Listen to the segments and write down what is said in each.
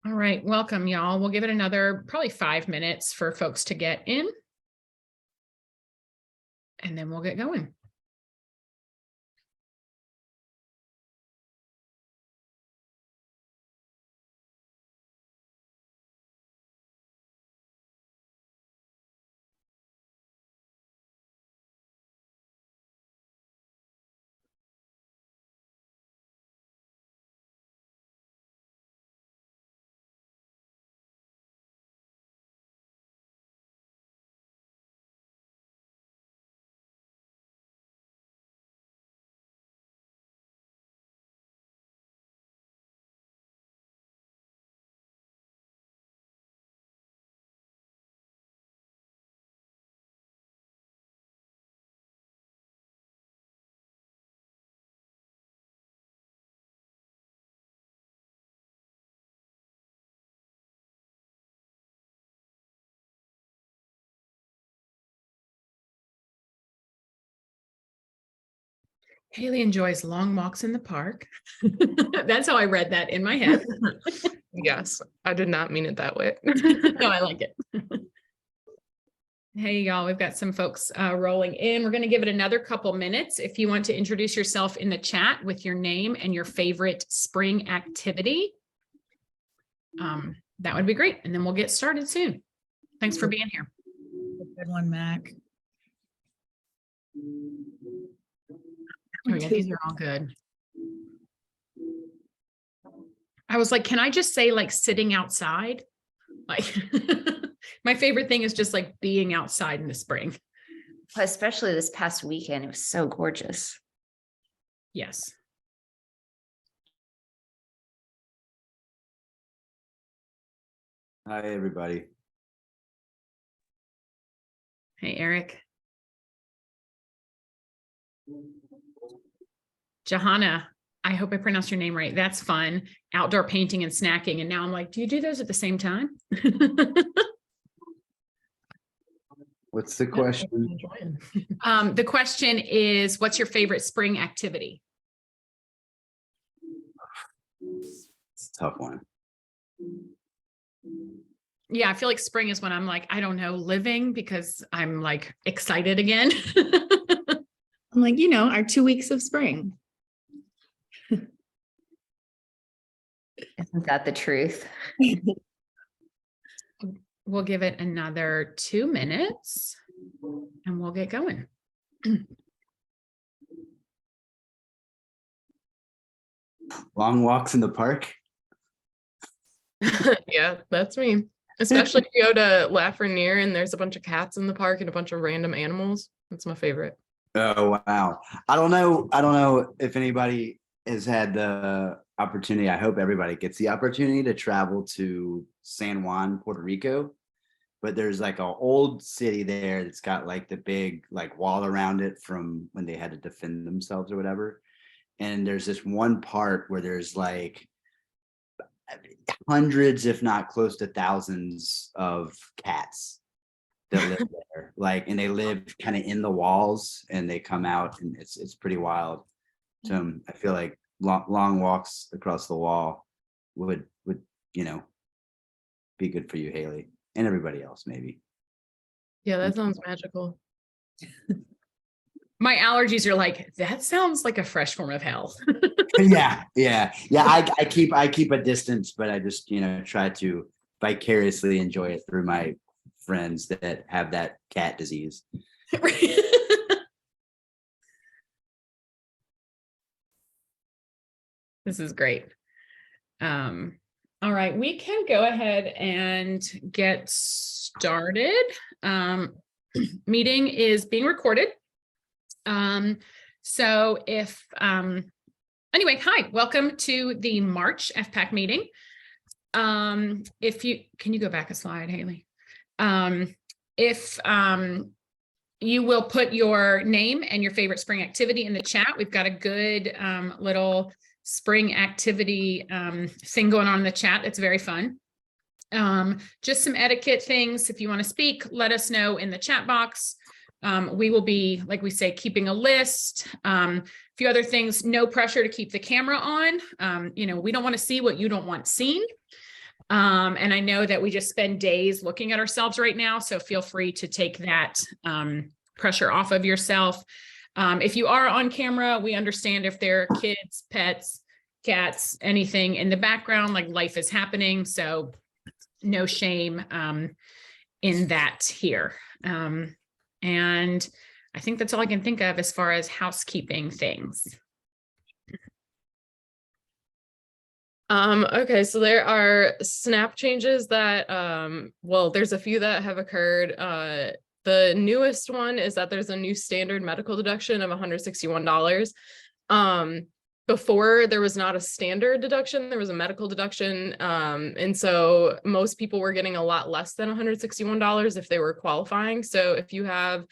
All right, welcome y'all. We'll give it another probably 5 minutes for folks to get in. And then we'll get going. Haley enjoys long walks in the park. That's how I read that in my head. Yes, I did not mean it that way. No, I like it. Hey, y'all, we've got some folks rolling in. We're going to give it another couple minutes. If you want to introduce yourself in the chat with your name and your favorite spring activity, that would be great. And then we'll get started soon. Thanks for being here. Good one, Mac. Oh, yeah, these are all good. I was like, can I just say like sitting outside? Like my favorite thing is just like being outside in the spring. Especially this past weekend, it was so gorgeous. Yes. Hi, everybody. Hey, Eric. Johanna, I hope I pronounced your name right. That's fun. Outdoor painting and snacking. And now I'm like, do you do those at the same time? What's the question? The question is, what's your favorite spring activity? It's a tough one. Yeah, I feel like spring is when I'm like, I don't know, living because I'm like excited again. I'm like, our 2 weeks of spring. Isn't that the truth? We'll give it another 2 minutes and we'll get going. Long walks in the park. Yeah, that's me. Especially if you go to Lafreniere and there's a bunch of cats in the park and a bunch of random animals. That's my favorite. Oh, wow. I don't know if anybody has had the opportunity. I hope everybody gets the opportunity to travel to San Juan, Puerto Rico. But there's like an old city there that's got like the big like wall around it from when they had to defend themselves or whatever. And there's this one part where there's like hundreds, if not close to thousands of cats that live there. Like, and they live kind of in the walls and they come out and it's pretty wild. So I feel like long walks across the wall would be good for you, Haley, and everybody else maybe. Yeah, that sounds magical. My allergies are like, that sounds like a fresh form of hell. Yeah. I keep a distance, but I just try to vicariously enjoy it through my friends that have that cat disease. This is great. All right, we can go ahead and get started. Meeting is being recorded. So if, anyway, hi, welcome to the March FPAC meeting. Can you go back a slide, Haley? If you will put your name and your favorite spring activity in the chat. We've got a good little spring activity thing going on in the chat. It's very fun. Just some etiquette things. If you want to speak, let us know in the chat box. We will be, like we say, keeping a list. A few other things, no pressure to keep the camera on. We don't want to see what you don't want seen. And I know that we just spend days looking at ourselves right now, so feel free to take that pressure off of yourself. If you are on camera, we understand if there are kids, pets, cats, anything in the background, like life is happening. So no shame in that here. And I think that's all I can think of as far as housekeeping things. Okay, so there are SNAP changes that, well, there's a few that have occurred. The newest one is that there's a new standard medical deduction of $161. Before there was not a standard deduction, there was a medical deduction. And so most people were getting a lot less than $161 if they were qualifying. So if you have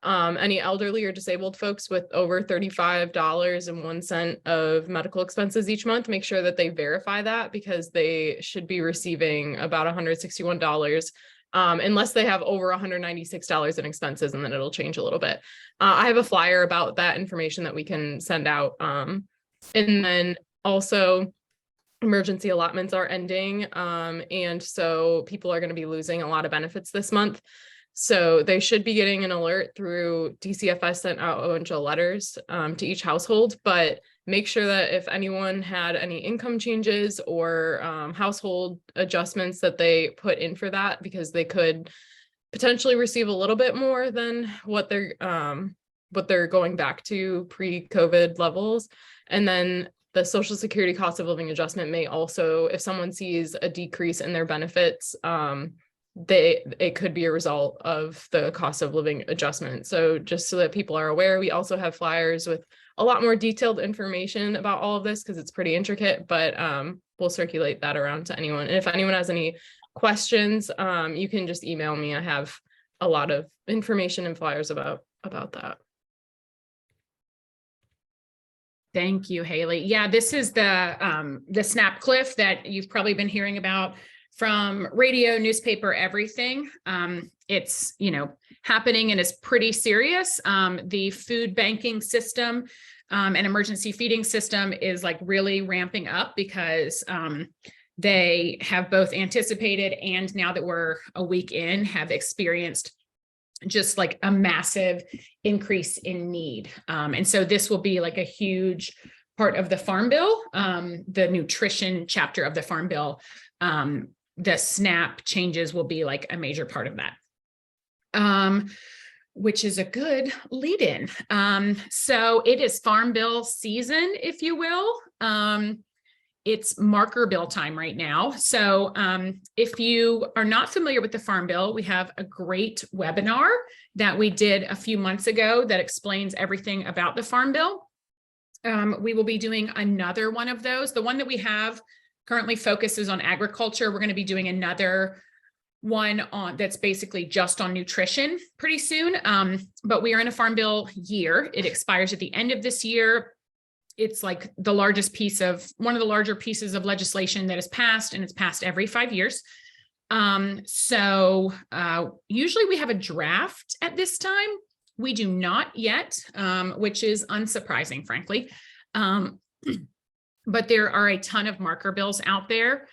any elderly or disabled folks with over $35.01 of medical expenses each month, make sure that they verify that, because they should be receiving about $161 unless they have over $196 in expenses, and then it'll change a little bit. I have a flyer about that information that we can send out. And then also emergency allotments are ending. And so people are going to be losing a lot of benefits this month. So they should be getting an alert through DCFS sent out a bunch of letters to each household, but make sure that if anyone had any income changes or household adjustments that they put in for that, because they could potentially receive a little bit more than what they're going back to pre-COVID levels. And then the Social Security cost of living adjustment may also, if someone sees a decrease in their benefits, it could be a result of the cost of living adjustment. So just so that people are aware, we also have flyers with a lot more detailed information about all of this, because it's pretty intricate, but we'll circulate that around to anyone. And if anyone has any questions, you can just email me. I have a lot of information and flyers about that. Thank you, Haley. Yeah, this is the SNAP cliff that you've probably been hearing about from radio, newspaper, everything. It's, happening and is pretty serious. The food banking system and emergency feeding system is like really ramping up, because they have both anticipated, and now that we're a week in, have experienced just like a massive increase in need. And so this will be like a huge part of the Farm Bill, the nutrition chapter of the Farm Bill. The SNAP changes will be like a major part of that, which is a good lead in. So it is Farm Bill season, if you will. It's marker bill time right now. So if you are not familiar with the Farm Bill, we have a great webinar that we did a few months ago that explains everything about the Farm Bill. We will be doing another one of those. The one that we have currently focuses on agriculture. We're going to be doing another one on that's basically just on nutrition pretty soon. But we are in a Farm Bill year. It expires at the end of this year. It's like the largest piece of one of the larger pieces of legislation that is passed, and it's passed every 5 years. So usually we have a draft at this time. We do not yet, which is unsurprising, frankly. But there are a ton of marker bills out there.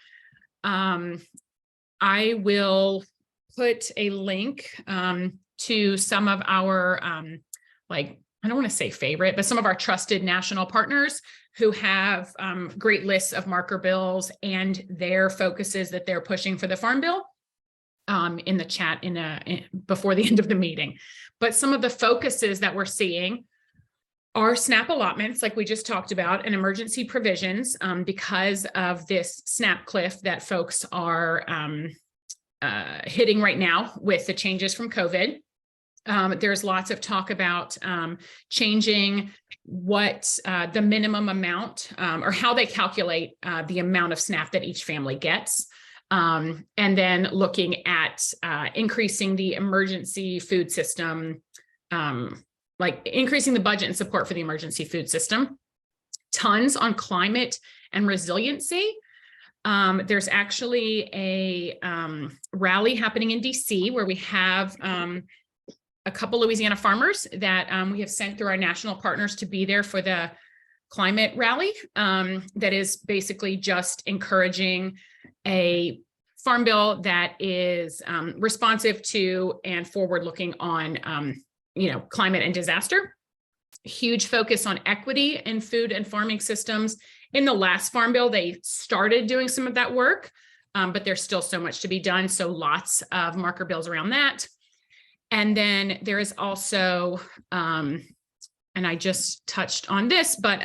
I will put a link to some of our, I don't want to say favorite, but some of our trusted national partners who have great lists of marker bills and their focuses that they're pushing for the Farm Bill in the chat before the end of the meeting. But some of the focuses that we're seeing are SNAP allotments, like we just talked about, and emergency provisions because of this SNAP cliff that folks are hitting right now with the changes from COVID. There's lots of talk about changing what the minimum amount or how they calculate the amount of SNAP that each family gets. And then looking at increasing the emergency food system, like increasing the budget and support for the emergency food system. Tons on climate and resiliency. There's actually a rally happening in DC where we have a couple Louisiana farmers that we have sent through our national partners to be there for the climate rally. That is basically just encouraging a farm bill that is responsive to and forward-looking on, climate and disaster. Huge focus on equity in food and farming systems. In the last farm bill, they started doing some of that work, but there's still so much to be done. So lots of marker bills around that. And then there is also, and I just touched on this, but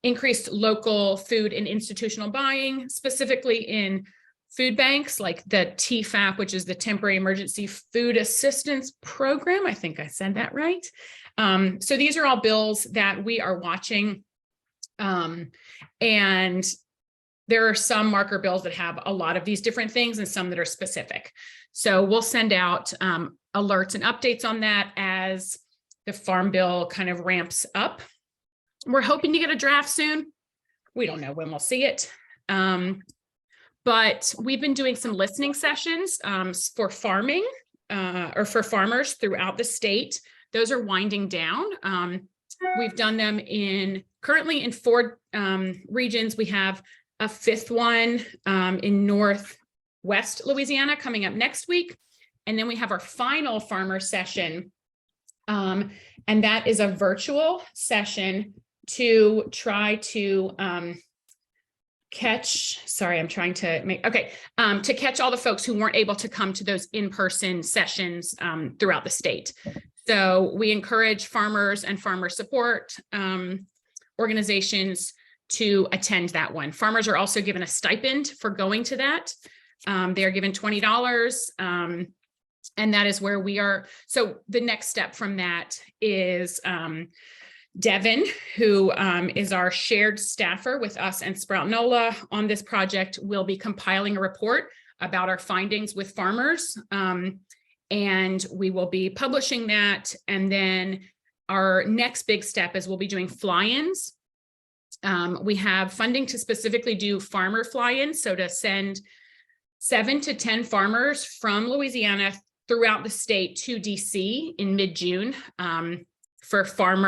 increased local food and institutional buying, specifically in food banks like the TFAP, which is the Temporary Emergency Food Assistance Program. I think I said that right. So these are all bills that we are watching. And there are some marker bills that have a lot of these different things and some that are specific. So we'll send out alerts and updates on that as the farm bill kind of ramps up. We're hoping to get a draft soon. We don't know when we'll see it. But we've been doing some listening sessions for farming or for farmers throughout the state. Those are winding down. We've done them currently in 4 regions. We have a 5th one in Northwest Louisiana coming up next week. And then we have our final farmer session. And that is a virtual session to try to catch all the folks who weren't able to come to those in-person sessions throughout the state. So we encourage farmers and farmer support organizations to attend that one. Farmers are also given a stipend for going to that. They are given $20. And that is where we are. So the next step from that is Devin, who is our shared staffer with us and Sprout NOLA on this project, will be compiling a report about our findings with farmers. And we will be publishing that. And then our next big step is we'll be doing fly-ins. We have funding to specifically do farmer fly-ins. So to send 7 to 10 farmers from Louisiana throughout the state to DC in mid-June for farm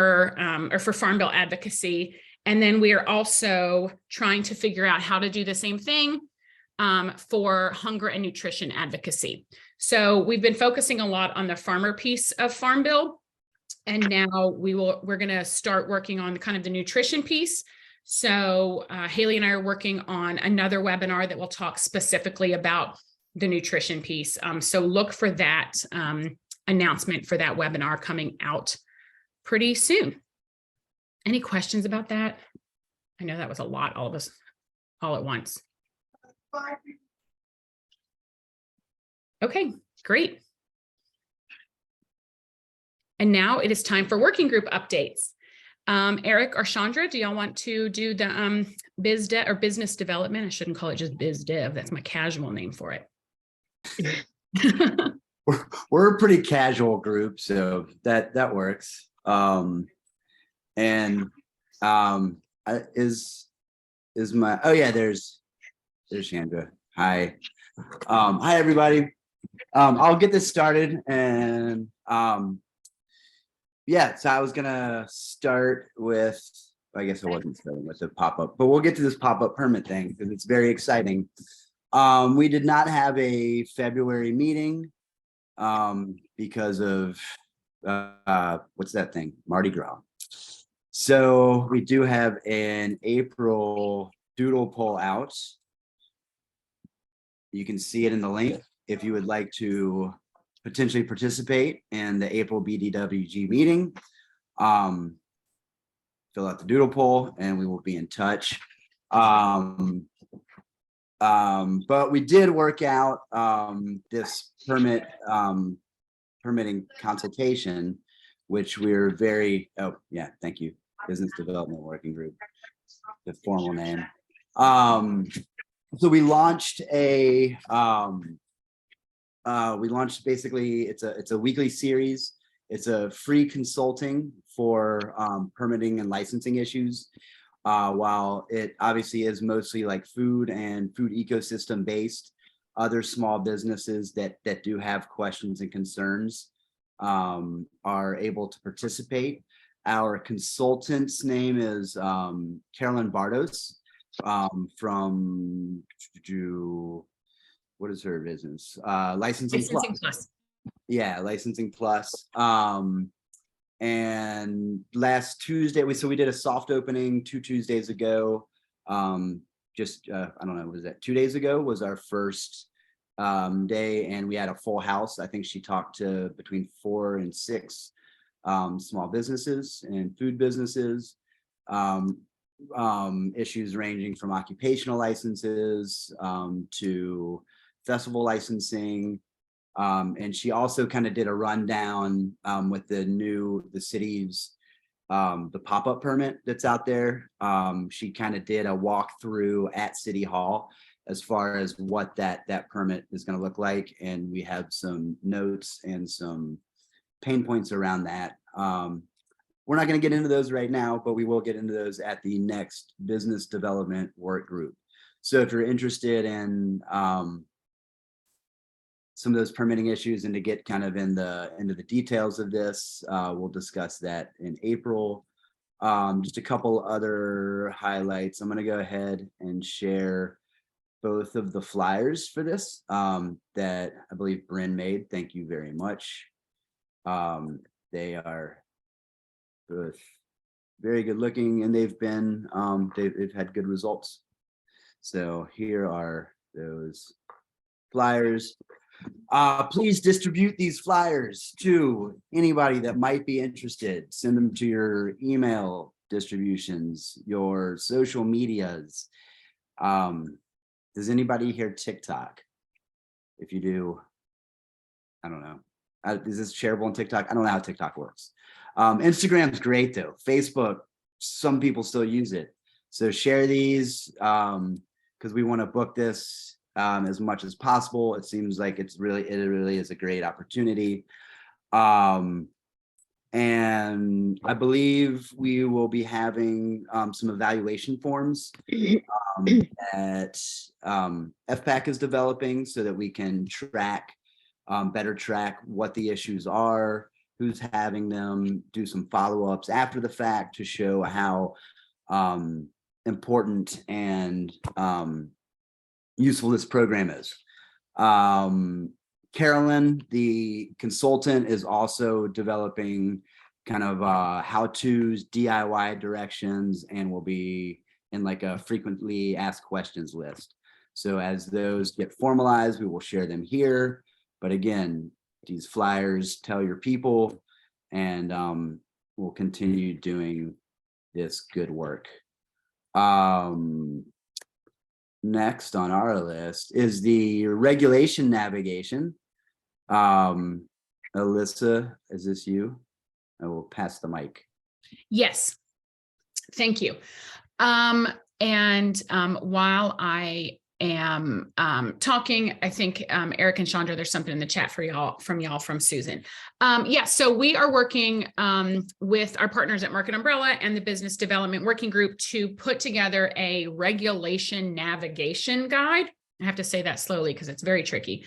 bill advocacy. And then we are also trying to figure out how to do the same thing for hunger and nutrition advocacy. So we've been focusing a lot on the farmer piece of Farm Bill. And now we're going to start working on kind of the nutrition piece. So Haley and I are working on another webinar that will talk specifically about the nutrition piece. So look for that announcement for that webinar coming out pretty soon. Any questions about that? I know that was a lot, all of us, all at once. Okay, great. And now it is time for working group updates. Eric or Chandra, do y'all want to do the biz dev or business development? I shouldn't call it just biz dev. That's my casual name for it. We're a pretty casual group, so that works. Is my, oh yeah, there's Chandra. Hi. Hi everybody. I'll get this started, and yeah, so I was gonna start with, I guess I wasn't starting with the pop-up, but we'll get to this pop-up permit thing because it's very exciting. We did not have a February meeting because of what's that thing? Mardi Gras. So we do have an April doodle poll out. You can see it in the link if you would like to potentially participate in the April BDWG meeting. Fill out the doodle poll and we will be in touch. But we did work out this permitting consultation, which we're very, oh yeah, thank you. Business Development Working Group, the formal name. So we launched basically, it's a weekly series. It's a free consulting for permitting and licensing issues. While it obviously is mostly like food and food ecosystem based, other small businesses that do have questions and concerns are able to participate. Our consultant's name is Carolyn Bardos from what is her business? Licensing Licensing Plus. Plus. Yeah, Licensing Plus. And last Tuesday, we did a soft opening 2 Tuesdays ago. I don't know, was that 2 days ago was our first day, and we had a full house. I think she talked to between 4 and 6 small businesses and food businesses. Issues ranging from occupational licenses to festival licensing. And she also kind of did a rundown with the city's the pop-up permit that's out there. She kind of did a walkthrough at City Hall as far as what that permit is going to look like, and we have some notes and some pain points around that. We're not going to get into those right now, but we will get into those at the next business development work group. So if you're interested in some of those permitting issues and to get kind of into the details of this, we'll discuss that in April. Just a couple other highlights. I'm going to go ahead and share both of the flyers for this that I believe Bryn made. Thank you very much. They are both very good looking, and they've had good results. So here are those flyers. Please distribute these flyers to anybody that might be interested. Send them to your email distributions, your social medias. Does anybody here TikTok? If you do, I don't know. Is this shareable on TikTok? I don't know how TikTok works. Instagram's great though. Facebook, some people still use it. So share these because we want to book this as much as possible. It seems like it really is a great opportunity. And I believe we will be having some evaluation forms that FPAC is developing so that we can better track what the issues are, who's having them, do some follow-ups after the fact to show how important and useful this program is. Carolyn, the consultant, is also developing kind of how-tos, DIY directions, and will be in like a frequently asked questions list. So as those get formalized, we will share them here. But again, these flyers, tell your people, and we'll continue doing this good work. Next on our list is the regulation navigation. Alyssa, is this you? I will pass the mic. Yes, thank you. While I am talking, I think Eric and Chandra, there's something in the chat for y'all from Susan. So we are working with our partners at Market Umbrella and the Business Development Working Group to put together a regulation navigation guide. I have to say that slowly because it's very tricky.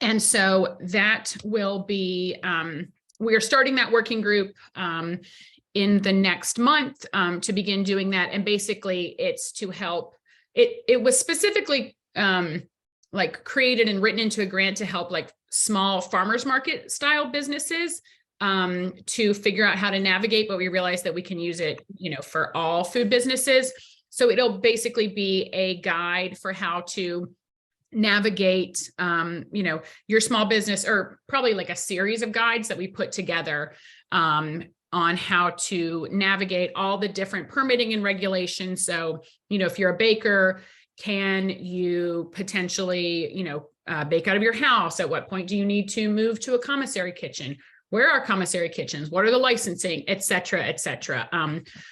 And so that will be, we are starting that working group in the next month to begin doing that. And basically it's to help, it was specifically like created and written into a grant to help like small farmers market style businesses to figure out how to navigate, but we realized that we can use it, for all food businesses. So it'll basically be a guide for how to navigate, your small business, or probably like a series of guides that we put together on how to navigate all the different permitting and regulations. So, if you're a baker, can you potentially, bake out of your house? At what point do you need to move to a commissary kitchen? Where are commissary kitchens? What are the licensing, et cetera,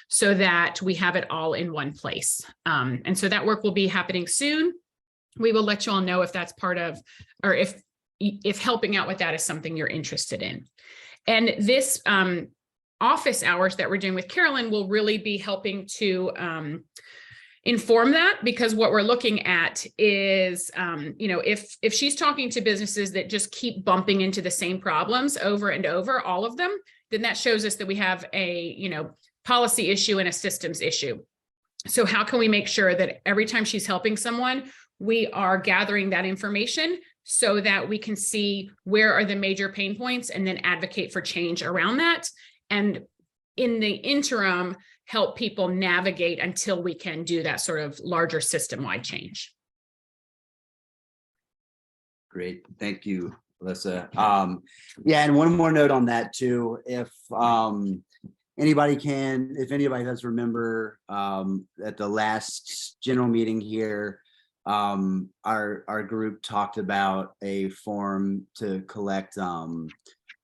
so that we have it all in one place. And so that work will be happening soon. We will let you all know if that's part of, or if helping out with that is something you're interested in. And this office hours that we're doing with Carolyn will really be helping to inform that, because what we're looking at is, if she's talking to businesses that just keep bumping into the same problems over and over, all of them, then that shows us that we have a, policy issue and a systems issue. So how can we make sure that every time she's helping someone, we are gathering that information so that we can see where are the major pain points and then advocate for change around that. And in the interim, help people navigate until we can do that sort of larger system-wide change. Great, thank you, Alyssa. Yeah, and one more note on that too. If anybody does remember, at the last general meeting here, our group talked about a form to collect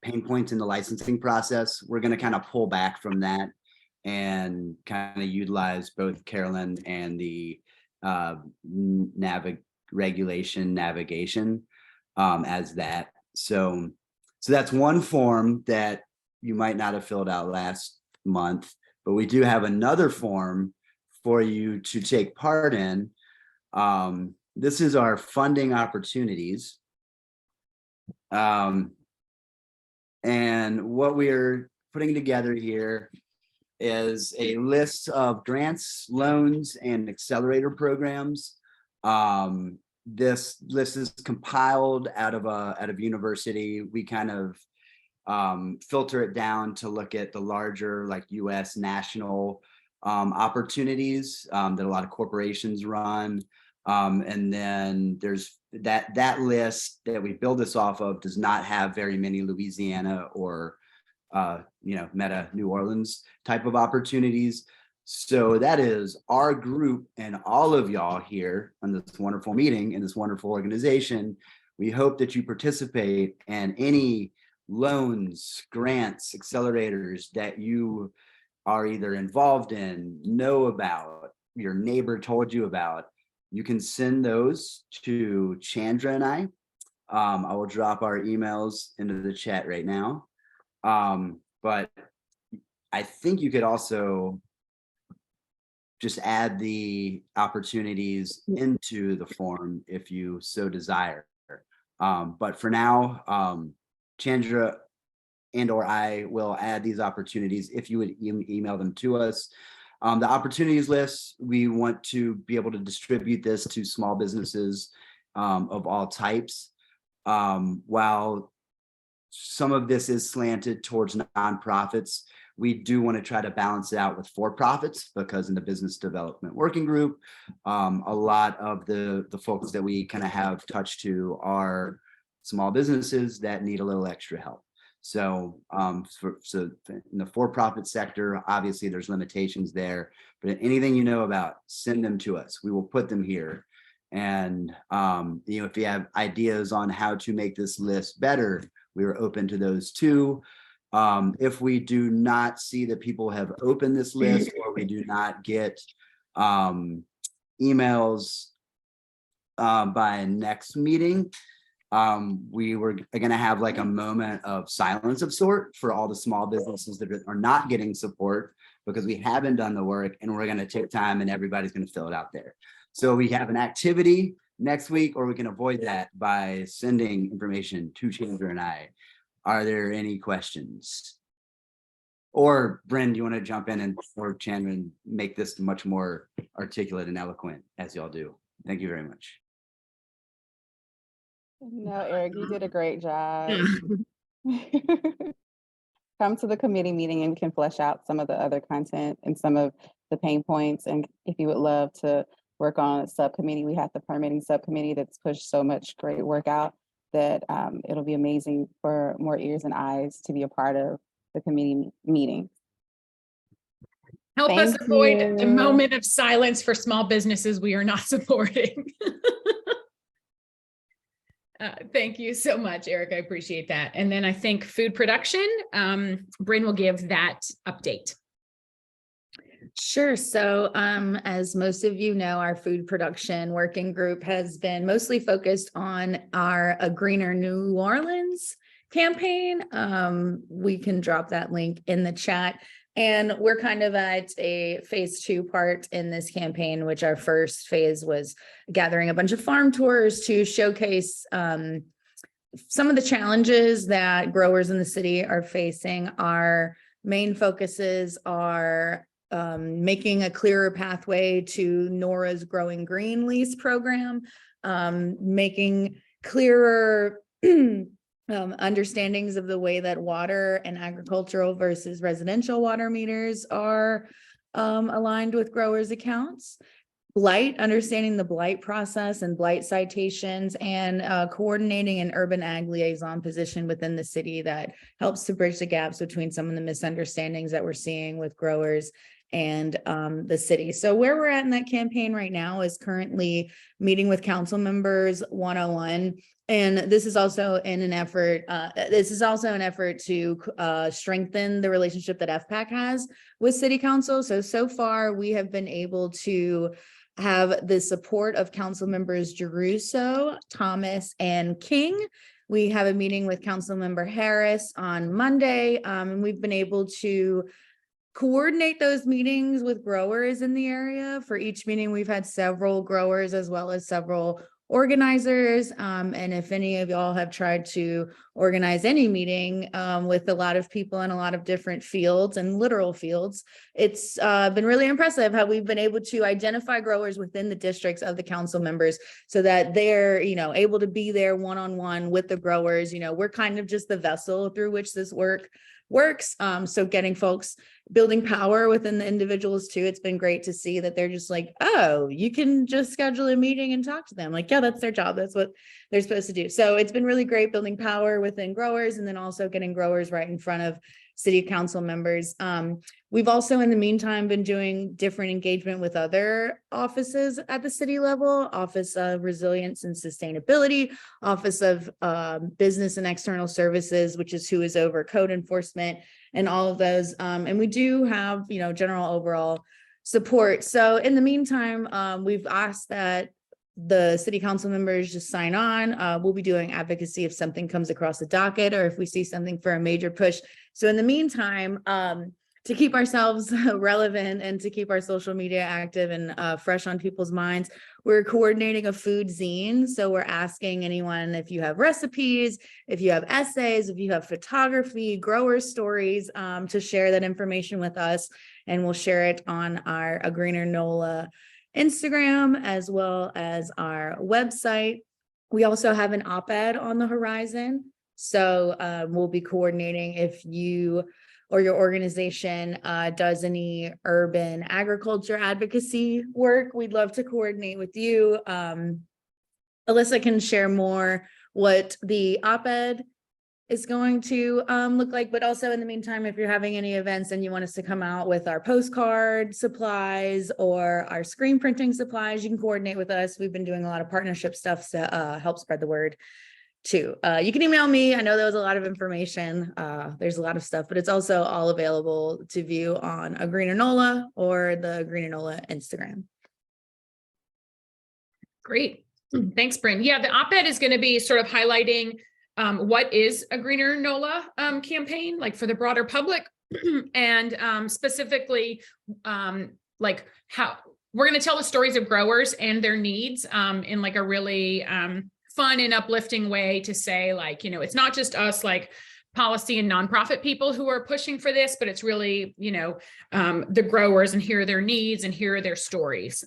pain points in the licensing process. We're going to kind of pull back from that and kind of utilize both Carolyn and the regulation navigation as that. So that's one form that you might not have filled out last month, but we do have another form for you to take part in. This is our funding opportunities. And what we're putting together here is a list of grants, loans, and accelerator programs. This list is compiled out of university. We kind of filter it down to look at the larger, like US national opportunities that a lot of corporations run. And then there's that list that we build this off of does not have very many Louisiana or Meta New Orleans type of opportunities. So that is our group and all of y'all here on this wonderful meeting in this wonderful organization. We hope that you participate in any loans, grants, accelerators that you are either involved in, know about, your neighbor told you about. You can send those to Chandra and I. I will drop our emails into the chat right now. But I think you could also just add the opportunities into the form if you so desire. But for now, Chandra and or I will add these opportunities if you would email them to us. The opportunities list, we want to be able to distribute this to small businesses of all types. While some of this is slanted towards nonprofits, we do want to try to balance it out with for-profits, because in the business development working group, a lot of the folks that we kind of have touched to are small businesses that need a little extra help. So so in the for-profit sector, obviously there's limitations there, but anything you know about, send them to us. We will put them here. And if you have ideas on how to make this list better, we are open to those too. If we do not see that people have opened this list, or we do not get emails by next meeting, we were going to have like a moment of silence of sort for all the small businesses that are not getting support because we haven't done the work, and we're going to take time and everybody's going to fill it out there. So we have an activity next week, or we can avoid that by sending information to Chandra and I. Are there any questions? Or Bryn, do you want to jump in or Chandra and make this much more articulate and eloquent as y'all do? Thank you very much. No, Eric, you did a great job. Come to the committee meeting and we can flesh out some of the other content and some of the pain points. And if you would love to work on a subcommittee, we have the permitting subcommittee that's pushed so much great work out that it'll be amazing for more ears and eyes to be a part of the committee meeting. Help us avoid the moment of silence for small businesses we are not supporting. Thank you so much, Eric. I appreciate that. And then I think food production, Bryn will give that update. Sure. So as most of you know, our food production working group has been mostly focused on our A Greener New Orleans campaign. We can drop that link in the chat. And we're kind of at a phase 2 part in this campaign, which our first phase was gathering a bunch of farm tours to showcase some of the challenges that growers in the city are facing. Our main focuses are making a clearer pathway to NORA's Growing Green lease program, making clearer understandings of the way that water and agricultural versus residential water meters are aligned with growers' accounts. Blight, understanding the blight process and blight citations, and coordinating an urban ag liaison position within the city that helps to bridge the gaps between some of the misunderstandings that we're seeing with growers and the city. So where we're at in that campaign right now is currently meeting with council members one-on-one. And this is also in an effort, to strengthen the relationship that FPAC has with city council. So far we have been able to have the support of council members Jeruso, Thomas, and King. We have a meeting with council member Harris on Monday, and we've been able to coordinate those meetings with growers in the area. For each meeting, we've had several growers as well as several organizers. And if any of y'all have tried to organize any meeting with a lot of people in a lot of different fields and literal fields, it's been really impressive how we've been able to identify growers within the districts of the council members so that they're, able to be there one-on-one with the growers. We're kind of just the vessel through which this works. So getting folks building power within the individuals too. It's been great to see that they're just like, oh, you can just schedule a meeting and talk to them. Like, yeah, that's their job. That's what they're supposed to do. So it's been really great building power within growers and then also getting growers right in front of city council members. We've also in the meantime been doing different engagement with other offices at the city level, Office of Resilience and Sustainability, Office of Business and External Services, which is who is over code enforcement and all of those. And we do have, general overall support. So in the meantime, we've asked that the city council members just sign on. We'll be doing advocacy if something comes across the docket or if we see something for a major push. So in the meantime, to keep ourselves relevant and to keep our social media active and fresh on people's minds, we're coordinating a food zine. So we're asking anyone if you have recipes, if you have essays, if you have photography, grower stories, to share that information with us. And we'll share it on our A Greener NOLA Instagram as well as our website. We also have an op-ed on the horizon. So we'll be coordinating if you or your organization does any urban agriculture advocacy work. We'd love to coordinate with you. Alyssa can share more what the op-ed is going to look like, but also in the meantime, if you're having any events and you want us to come out with our postcard supplies or our screen printing supplies, you can coordinate with us. We've been doing a lot of partnership stuff to help spread the word too. You can email me. I know there was a lot of information. There's a lot of stuff, but it's also all available to view on A Greener NOLA or the Greener NOLA Instagram. Great. Thanks, Bryn. Yeah, the op-ed is going to be sort of highlighting what is a Greener NOLA campaign, like for the broader public, and specifically like how we're going to tell the stories of growers and their needs in like a really fun and uplifting way to say, like, it's not just us like policy and nonprofit people who are pushing for this, but it's really, the growers, and here are their needs and here are their stories.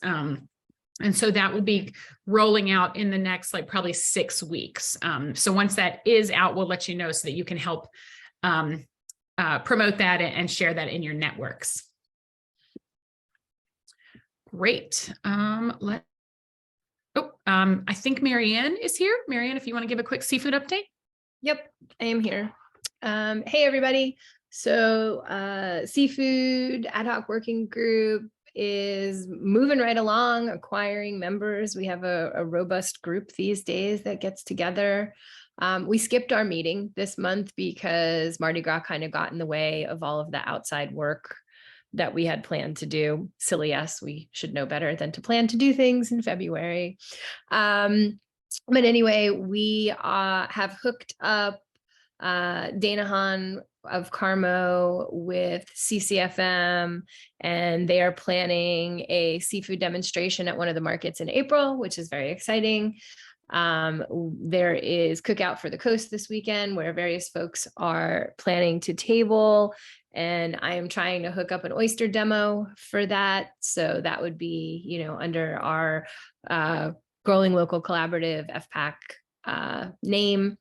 And so that would be rolling out in the next, like, probably 6 weeks. So once that is out, we'll let you know so that you can help promote that and share that in your networks. Great. I think Marianne is here. Marianne, if you want to give a quick seafood update. Yep, I am here. Hey, everybody. So seafood ad hoc working group is moving right along, acquiring members. We have a robust group these days that gets together. We skipped our meeting this month because Mardi Gras kind of got in the way of all of the outside work that we had planned to do. Silly us, we should know better than to plan to do things in February. But anyway, we have hooked up Dana Hahn of Carmo with CCFM, and they are planning a seafood demonstration at one of the markets in April, which is very exciting. There is Cookout for the Coast this weekend where various folks are planning to table, and I am trying to hook up an oyster demo for that. So that would be, you know, under our Growing Local Collaborative FPAC name.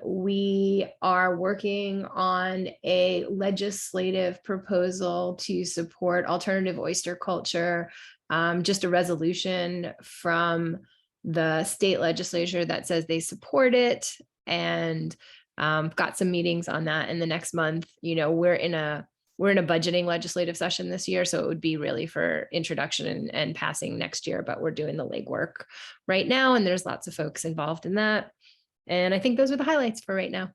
We are working on a legislative proposal to support alternative oyster culture. Just a resolution from the state legislature that says they support it, and got some meetings on that in the next month. You know, we're in a budgeting legislative session this year, so it would be really for introduction and passing next year, but we're doing the legwork right now, and there's lots of folks involved in that. And I think those are the highlights for right now.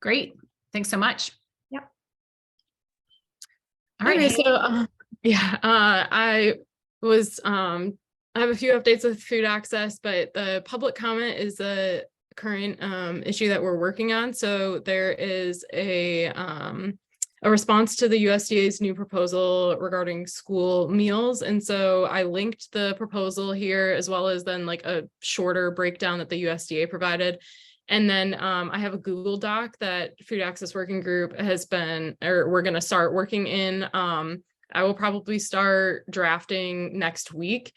Great. Thanks so much. Yep. All right. Okay, so I have a few updates with food access, but the public comment is a current issue that we're working on. So there is a response to the USDA's new proposal regarding school meals. And so I linked the proposal here, as well as then like a shorter breakdown that the USDA provided. And then I have a Google Doc that Food Access Working Group has been, or we're going to start working in. I will probably start drafting next week.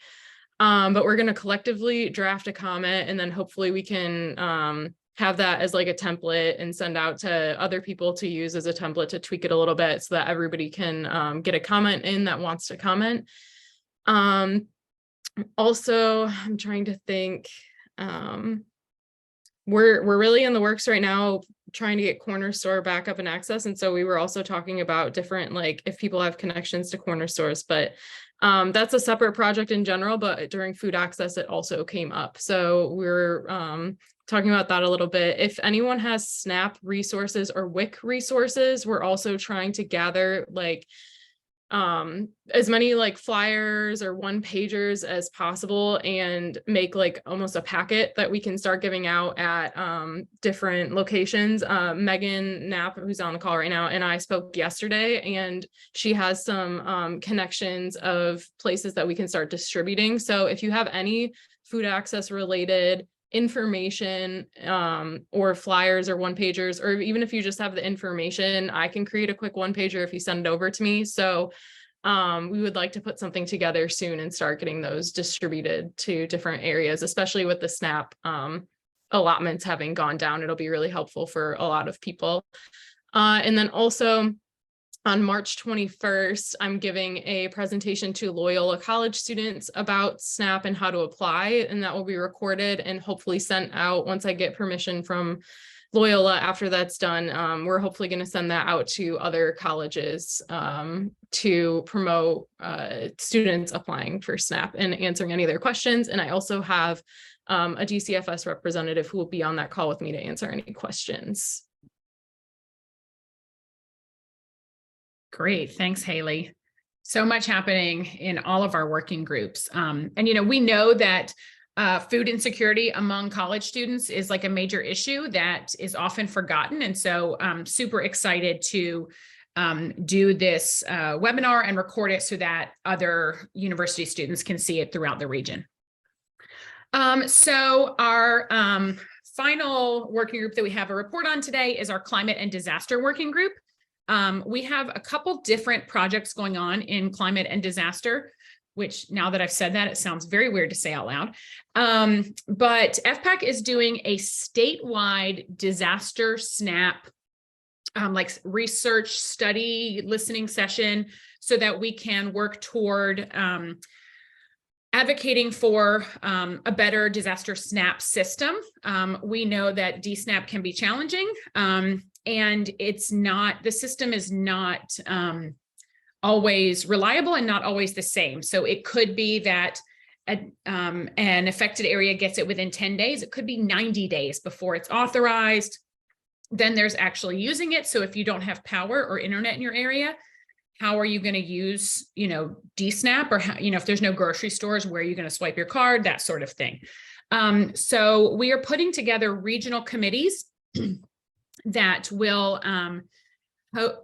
But we're going to collectively draft a comment, and then hopefully we can have that as like a template and send out to other people to use as a template to tweak it a little bit so that everybody can get a comment in that wants to comment. Also, I'm trying to think, we're really in the works right now trying to get Corner Store back up and access. And so we were also talking about different, like if people have connections to corner stores, but that's a separate project in general, but during food access, it also came up. So we're talking about that a little bit. If anyone has SNAP resources or WIC resources, we're also trying to gather like as many like flyers or one pagers as possible and make like almost a packet that we can start giving out at different locations. Megan Knapp, who's on the call right now, and I spoke yesterday, and she has some connections of places that we can start distributing. So if you have any food access related information or flyers or one pagers, or even if you just have the information, I can create a quick one pager if you send it over to me. So we would like to put something together soon and start getting those distributed to different areas, especially with the SNAP allotments having gone down. It'll be really helpful for a lot of people. And then also on March 21st, I'm giving a presentation to Loyola College students about SNAP and how to apply, and that will be recorded and hopefully sent out once I get permission from Loyola. After that's done, we're hopefully going to send that out to other colleges to promote students applying for SNAP and answering any of their questions. And I also have a DCFS representative who will be on that call with me to answer any questions. Great. Thanks, Haley. So much happening in all of our working groups. And, you know, we know that food insecurity among college students is like a major issue that is often forgotten. And so I'm super excited to do this webinar and record it so that other university students can see it throughout the region. So our final working group that we have a report on today is our climate and disaster working group. We have a couple different projects going on in climate and disaster, which now that I've said that, it sounds very weird to say out loud. But FPAC is doing a statewide disaster SNAP, like research study listening session so that we can work toward advocating for a better disaster SNAP system. We know that DSNAP can be challenging. And it's not, the system is not always reliable and not always the same. So it could be that an affected area gets it within 10 days. It could be 90 days before it's authorized. Then there's actually using it. So if you don't have power or internet in your area, how are you going to use, you know, DSNAP, or how, you know, if there's no grocery stores, where are you going to swipe your card, that sort of thing. So we are putting together regional committees that will,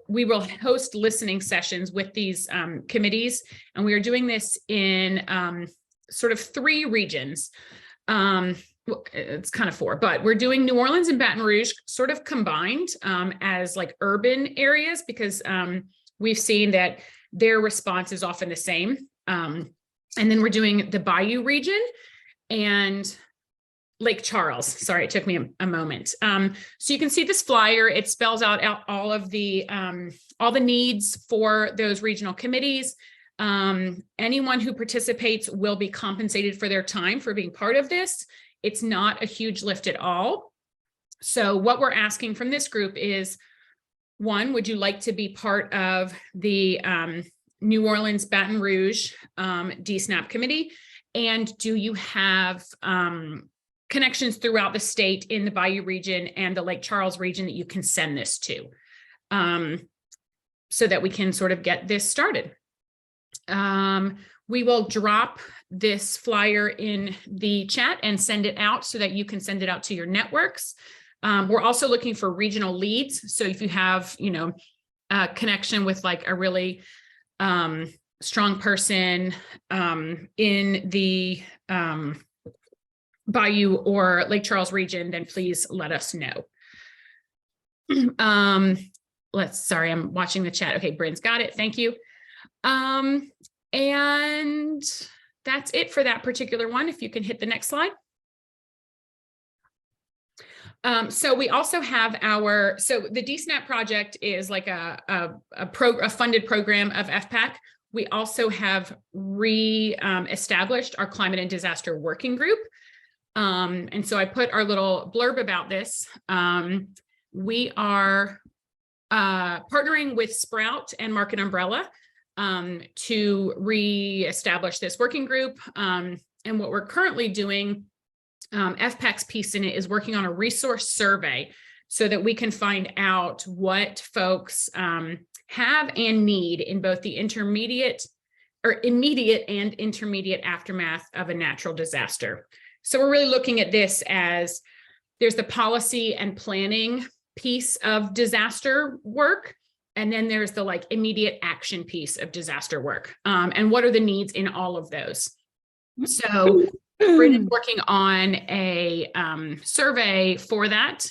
we will host listening sessions with these committees. And we are doing this in sort of 3 regions. Well, it's kind of 4, but we're doing New Orleans and Baton Rouge sort of combined as like urban areas, because we've seen that their response is often the same. And then we're doing the Bayou region and Lake Charles. Sorry, it took me a moment. So you can see this flyer. It spells out all the needs for those regional committees. Anyone who participates will be compensated for their time for being part of this. It's not a huge lift at all. So what we're asking from this group is, 1, would you like to be part of the New Orleans Baton Rouge DSNAP committee? And do you have connections throughout the state in the Bayou region and the Lake Charles region that you can send this to, so that we can sort of get this started? We will drop this flyer in the chat and send it out so that you can send it out to your networks. We're also looking for regional leads. So if you have, a connection with like a really strong person in the Bayou or Lake Charles region, then please let us know. Sorry, I'm watching the chat. Okay, Bryn's got it. Thank you. And that's it for that particular one. If you can hit the next slide. So we also have so the DSNAP project is like a funded program of FPAC. We also have established our climate and disaster working group. And so I put our little blurb about this. We are partnering with Sprout and Market Umbrella to reestablish this working group. And what we're currently doing, FPAC's piece in it, is working on a resource survey so that we can find out what folks have and need in both the immediate and intermediate aftermath of a natural disaster. So we're really looking at this as there's the policy and planning piece of disaster work, and then there's the like immediate action piece of disaster work. And what are the needs in all of those? So Bryn's working on a survey for that.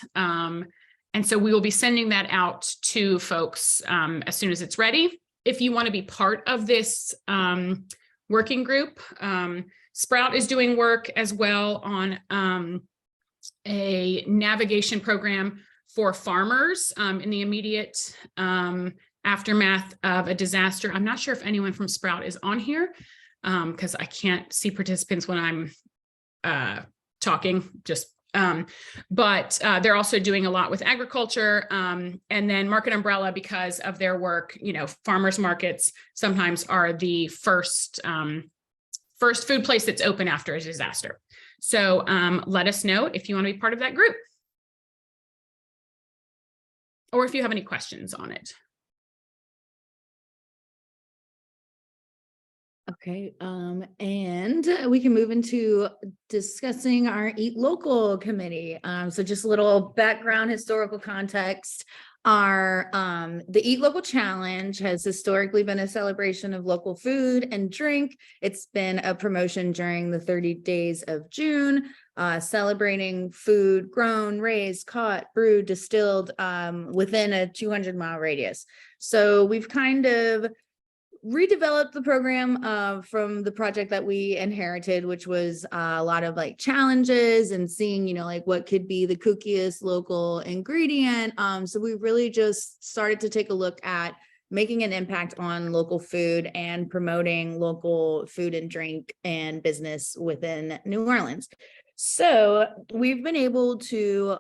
And so we will be sending that out to folks as soon as it's ready. If you want to be part of this working group, Sprout is doing work as well on a navigation program for farmers in the immediate aftermath of a disaster. I'm not sure if anyone from Sprout is on here because I can't see participants when I'm talking, but they're also doing a lot with agriculture, and then Market Umbrella, because of their work, farmers markets sometimes are the first food place that's open after a disaster. So let us know if you want to be part of that group, or if you have any questions on it. Okay, and we can move into discussing our Eat Local committee. So just a little background, historical context. The Eat Local Challenge has historically been a celebration of local food and drink. It's been a promotion during the 30 days of June, celebrating food grown, raised, caught, brewed, distilled within a 200-mile radius. So we've kind of redeveloped the program from the project that we inherited, which was a lot of like challenges and seeing, like what could be the kookiest local ingredient. So we really just started to take a look at making an impact on local food and promoting local food and drink and business within New Orleans. So we've been able to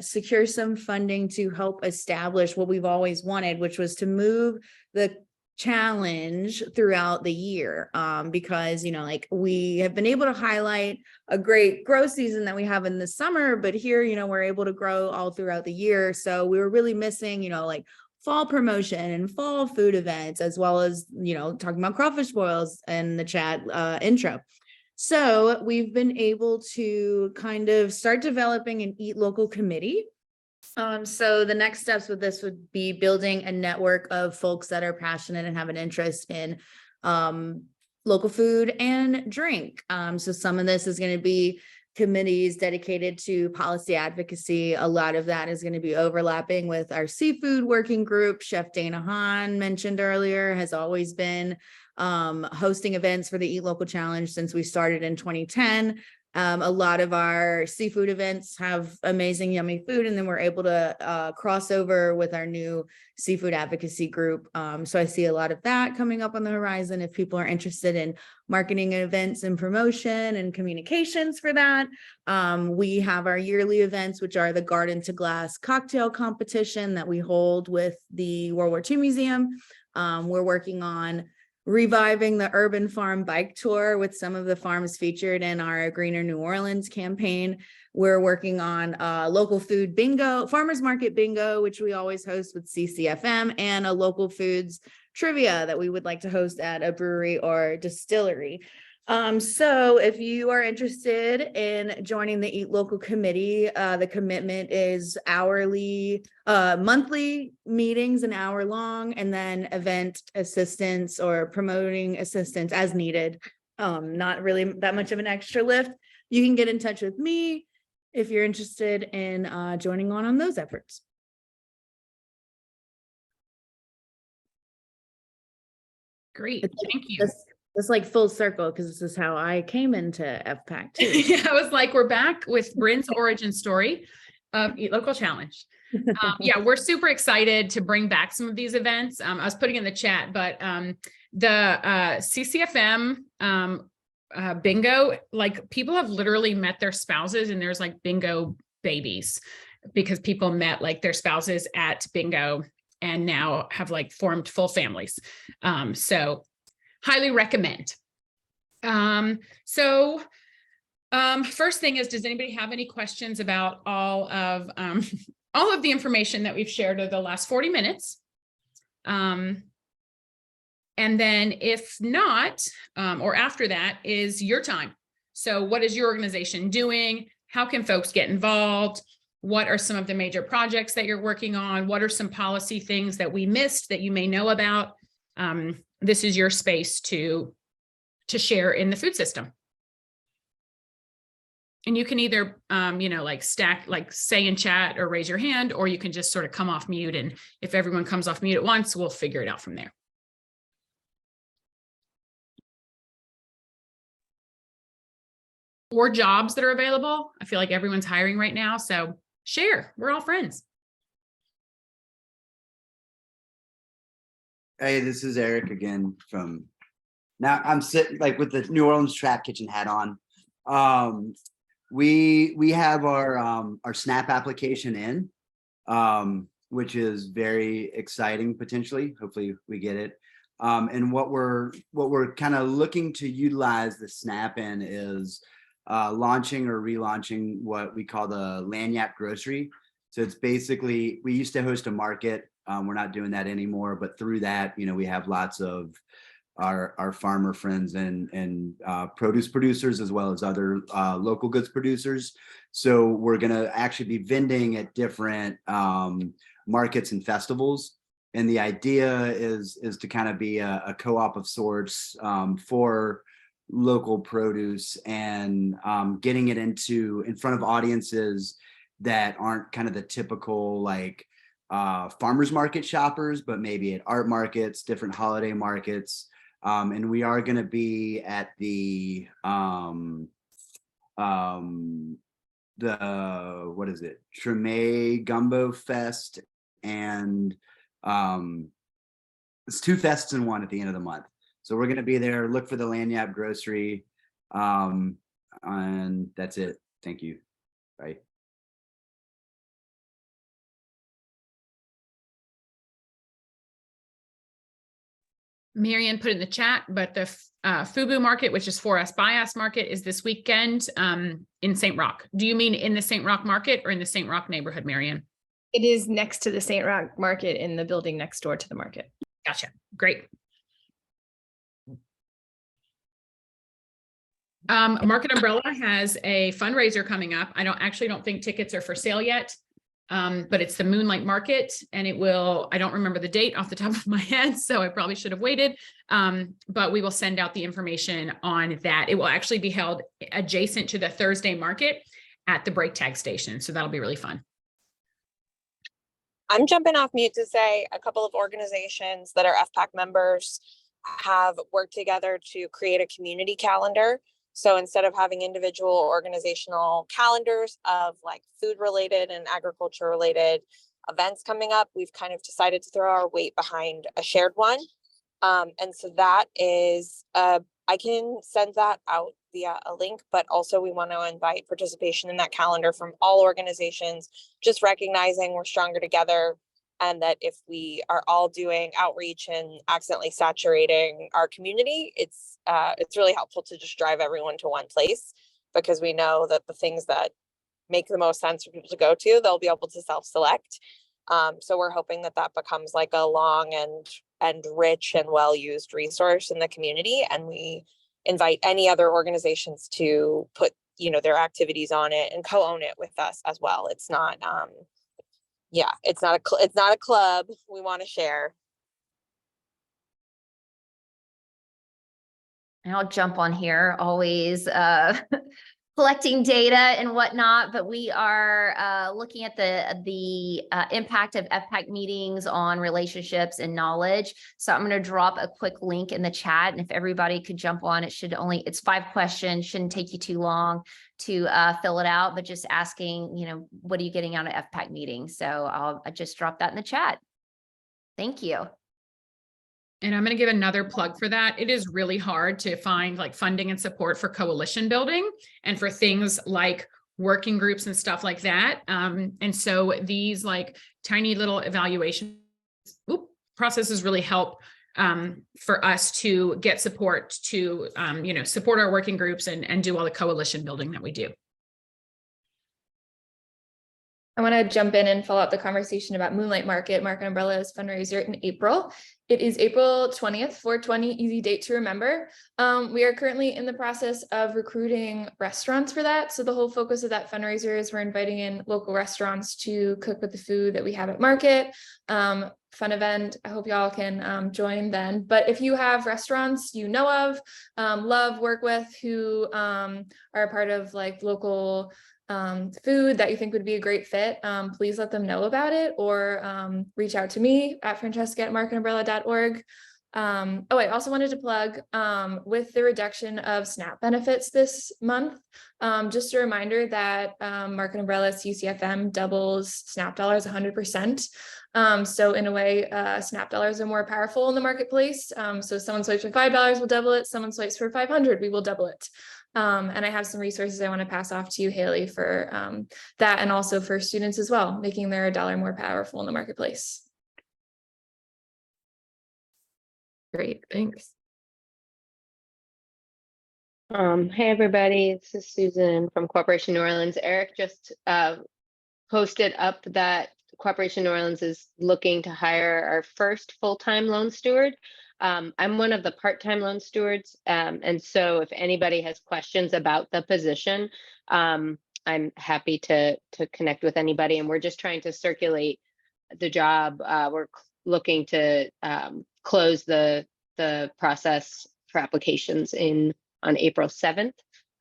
secure some funding to help establish what we've always wanted, which was to move the challenge throughout the year, because we have been able to highlight a great growth season that we have in the summer, but here we're able to grow all throughout the year. So we were really missing like fall promotion and fall food events, as well as talking about crawfish boils in the chat intro. So we've been able to kind of start developing an Eat Local committee. So the next steps with this would be building a network of folks that are passionate and have an interest in local food and drink. So some of this is going to be committees dedicated to policy advocacy. A lot of that is going to be overlapping with our seafood working group. Chef Dana Hahn mentioned earlier has always been hosting events for the Eat Local Challenge since we started in 2010. A lot of our seafood events have amazing, yummy food, and then we're able to cross over with our new seafood advocacy group. So I see a lot of that coming up on the horizon if people are interested in marketing events and promotion and communications for that. We have our yearly events, which are the Garden to Glass cocktail competition that we hold with the World War II Museum. We're working on reviving the urban farm bike tour with some of the farms featured in our Greener New Orleans campaign. We're working on local food bingo, farmers market bingo, which we always host with CCFM, and a local foods trivia that we would like to host at a brewery or distillery. So if you are interested in joining the Eat Local committee, the commitment is monthly meetings, an hour long, and then event assistance or promoting assistance as needed. Not really that much of an extra lift. You can get in touch with me if you're interested in joining on those efforts. Great, thank you. It's like full circle because this is how I came into FPAC too. Yeah, I was like, we're back with Bryn's origin story of Eat Local Challenge. Yeah, we're super excited to bring back some of these events. I was putting in the chat, but the CCFM bingo, like people have literally met their spouses, and there's like bingo babies because people met like their spouses at bingo and now have like formed full families. So highly recommend. First thing is, does anybody have any questions about all of the information that we've shared over the last 40 minutes? And then if not, or after that is your time. So what is your organization doing? How can folks get involved? What are some of the major projects that you're working on? What are some policy things that we missed that you may know about? This is your space to share in the food system. And you can either, like say in chat or raise your hand, or you can just sort of come off mute. And if everyone comes off mute at once, we'll figure it out from there. Or jobs that are available. I feel like everyone's hiring right now. So share, we're all friends. Hey, this is Eric again from, now I'm sitting like with the New Orleans Trap Kitchen hat on. We have our SNAP application in, which is very exciting potentially. Hopefully we get it. And what we're kind of looking to utilize the SNAP in is launching or relaunching what we call the Lanyap Grocery. So it's basically, we used to host a market. We're not doing that anymore, but through that, we have lots of our farmer friends and produce producers, as well as other local goods producers. So we're gonna actually be vending at different markets and festivals. And the idea is to kind of be a co-op of sorts for local produce and getting it in front of audiences that aren't kind of the typical like farmers market shoppers, but maybe at art markets, different holiday markets. And we are going to be at the what is it? Treme Gumbo Fest, and it's 2 fests in one at the end of the month. So we're going to be there. Look for the Lanyap Grocery, and that's it. Thank you. Bye. Marianne put in the chat, but the FUBU market, which is For Us By Us market, is this weekend in St. Roch. Do you mean in the St. Roch market or in the St. Roch neighborhood, Marianne? It is next to the St. Roch market, in the building next door to the market. Gotcha. Great. Market Umbrella has a fundraiser coming up. I don't think tickets are for sale yet. But it's the Moonlight Market, and it will, I don't remember the date off the top of my head, so I probably should have waited. But we will send out the information on that. It will actually be held adjacent to the Thursday market at the brake tag station. So that'll be really fun. I'm jumping off mute to say a couple of organizations that are FPAC members have worked together to create a community calendar. So instead of having individual organizational calendars of like food related and agriculture related events coming up, we've kind of decided to throw our weight behind a shared one. And so that is, I can send that out via a link, but also we want to invite participation in that calendar from all organizations, just recognizing we're stronger together. And that if we are all doing outreach and accidentally saturating our community, it's really helpful to just drive everyone to one place, because we know that the things that make the most sense for people to go to, they'll be able to self-select. So we're hoping that that becomes like a long and rich and well-used resource in the community. And we invite any other organizations to put, their activities on it and co-own it with us as well. It's not, it's not a club. We want to share. And I'll jump on here, always collecting data and whatnot, but we are looking at the impact of FPAC meetings on relationships and knowledge. So I'm going to drop a quick link in the chat, and if everybody could jump on, it's 5 questions, shouldn't take you too long to fill it out, but just asking, what are you getting out of FPAC meetings? So I'll just drop that in the chat. Thank you. And I'm going to give another plug for that. It is really hard to find like funding and support for coalition building and for things like working groups and stuff like that. And so these like tiny little evaluation processes really help for us to get support to, support our working groups and do all the coalition building that we do. I want to jump in and follow up the conversation about Moonlight Market, Market Umbrella's fundraiser in April. It is April 20th, 4/20, easy date to remember. We are currently in the process of recruiting restaurants for that. So the whole focus of that fundraiser is we're inviting in local restaurants to cook with the food that we have at market. Fun event. I hope y'all can join then. But if you have restaurants you know of, love, work with, who are a part of like local food that you think would be a great fit, please let them know about it, or reach out to me at francesca@marketumbrella.org. I also wanted to plug with the reduction of SNAP benefits this month, just a reminder that Market Umbrella CCFM doubles SNAP dollars 100%. So in a way, SNAP dollars are more powerful in the marketplace. So someone swipes for $5, we'll double it. Someone swipes for $500, we will double it. And I have some resources I want to pass off to you, Haley, for that, and also for students as well, making their dollar more powerful in the marketplace. Great, thanks. Hey everybody, this is Susan from Cooperation New Orleans. Eric just posted up that Cooperation New Orleans is looking to hire our first full-time loan steward. I'm one of the part-time loan stewards, and so if anybody has questions about the position, I'm happy to connect with anybody, and we're just trying to circulate the job. We're looking to close the process for applications on April 7th,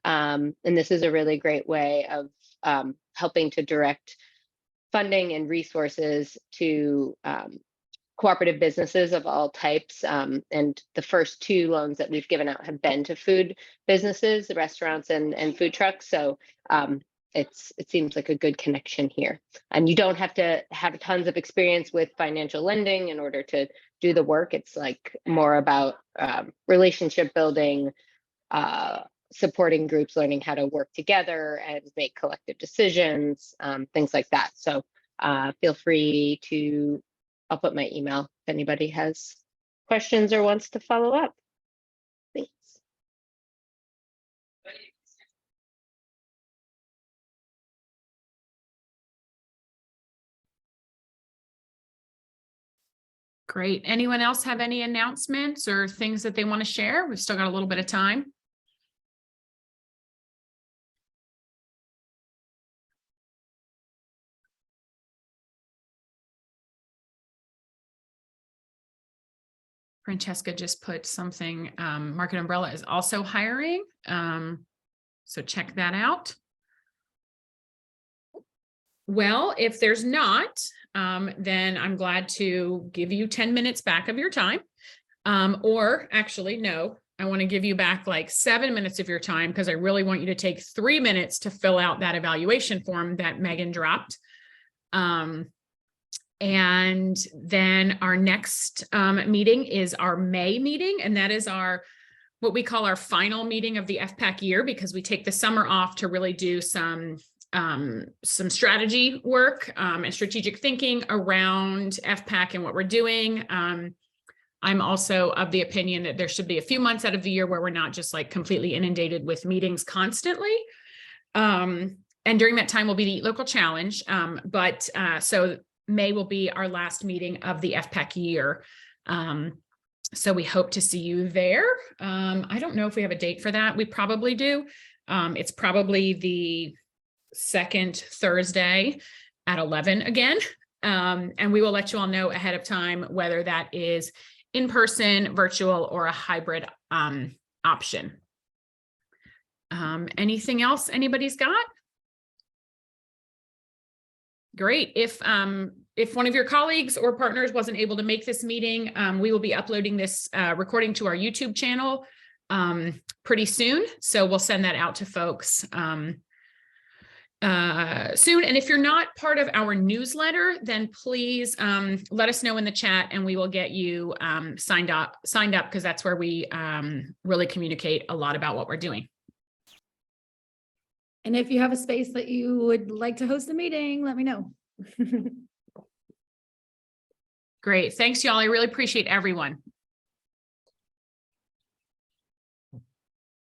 and this is a really great way of helping to direct funding and resources to cooperative businesses of all types. And the first 2 loans that we've given out have been to food businesses, the restaurants and food trucks. So it seems like a good connection here. And you don't have to have tons of experience with financial lending in order to do the work. It's like more about relationship building, supporting groups, learning how to work together and make collective decisions, things like that. So feel free to, I'll put my email if anybody has questions or wants to follow up. Thanks. Great. Anyone else have any announcements or things that they want to share? We've still got a little bit of time. Francesca just put something, Market Umbrella is also hiring. So check that out. Well, if there's not, then I'm glad to give you 10 minutes back of your time. Or actually, no, I want to give you back like 7 minutes of your time because I really want you to take 3 minutes to fill out that evaluation form that Megan dropped. And then our next meeting is our May meeting, and that is what we call our final meeting of the FPAC year, because we take the summer off to really do some strategy work and strategic thinking around FPAC and what we're doing. I'm also of the opinion that there should be a few months out of the year where we're not just like completely inundated with meetings constantly. And during that time will be the Eat Local Challenge. So May will be our last meeting of the FPAC year. So we hope to see you there. I don't know if we have a date for that. We probably do. It's probably the second Thursday at 11 again. And we will let you all know ahead of time whether that is in person, virtual, or a hybrid option. Anything else anybody's got? Great. If one of your colleagues or partners wasn't able to make this meeting, we will be uploading this recording to our YouTube channel pretty soon. So we'll send that out to folks soon. And if you're not part of our newsletter, then please let us know in the chat and we will get you signed up because that's where we really communicate a lot about what we're doing. And if you have a space that you would like to host a meeting, let me know. Great. Thanks, y'all. I really appreciate everyone.